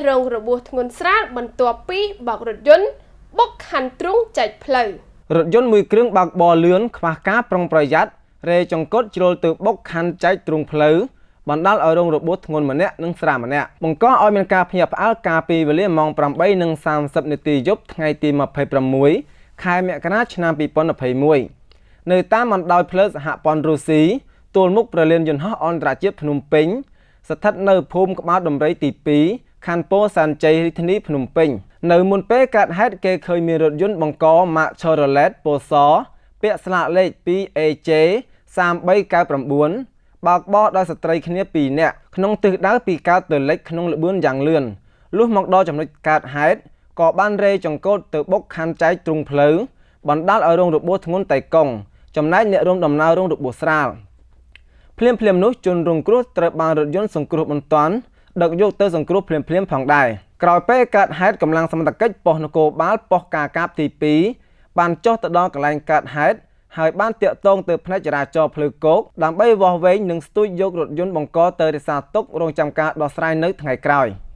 រងរបួសធ្ងន់ស្រាលបន្ទាប់ពីបើករថយន្តបុកខាន់ទ្រុងចែកផ្លូវរថយន្តមួយគ្រឿងបើកបរលឿនខ្វះការប្រុងប្រយ័ត្នរេចង្កត់ជ្រុលទៅបុកខាន់ចែកទ្រុងផ្លូវបណ្ដាលឲ្យរងរបួសធ្ងន់ម្នាក់និងស្រាលម្នាក់បង្កឲ្យមានការភ្ញាក់ផ្អើលកាលពីវេលាម៉ោង 8:30 នាទីយប់ថ្ងៃទី 26 ខែមករាឆ្នាំ 2021 នៅតាមបណ្ដោយផ្លូវសហព័ន្ធរុស្ស៊ីទួលមុខប្រលានយន្តហោះអន្តរជាតិភ្នំពេញស្ថិតនៅភូមិក្បាលដំរីទី 2 ខណ្ឌពោធិ៍សែនជ័យរាជធានីភ្នំពេញនៅមុនពេលកើតហេតុគេឃើញមានរថយន្តបង្កម៉ាក Chevrolet ពណ៌សពាក់ស្លាកលេខ 2AJ 3399បើកបរដោយស្ត្រីគ្នា2នាក់ក្នុងទិសដៅពីកើតទៅលិចក្នុងល្បឿនយ៉ាងលឿនលុះមកដល់ចំណុចកើតហេតុក៏បានរេចង្កូតទៅបុកខាន់ចែកទ្រុងផ្លូវបណ្ដាលឲ្យរងរបួសធ្ងន់តែកង់ចំណែកអ្នករួមដំណើររងរបួសស្រាលភ្លាមនោះជនរងគ្រោះត្រូវបានរថយន្តសង្គ្រោះបន្ទាន់ដឹកយកទៅសង្គ្រោះភ្លាមផងដែរក្រោយពេលកើតហេតុកម្លាំងសមត្ថកិច្ចប៉ុស្តិ៍នគរបាលប៉ុស្តិ៍ការកាបទី 2 បានចុះទៅដល់កន្លែងកើតហេតុហើយបានតាក់ទងទៅផ្នែកចរាចរណ៍ផ្លូវគោកដើម្បីវាស់វែងនិងស្ទូចយករថយន្តបង្កទៅរក្សាទុករងចាំការដោះស្រាយនៅថ្ងៃក្រោយ។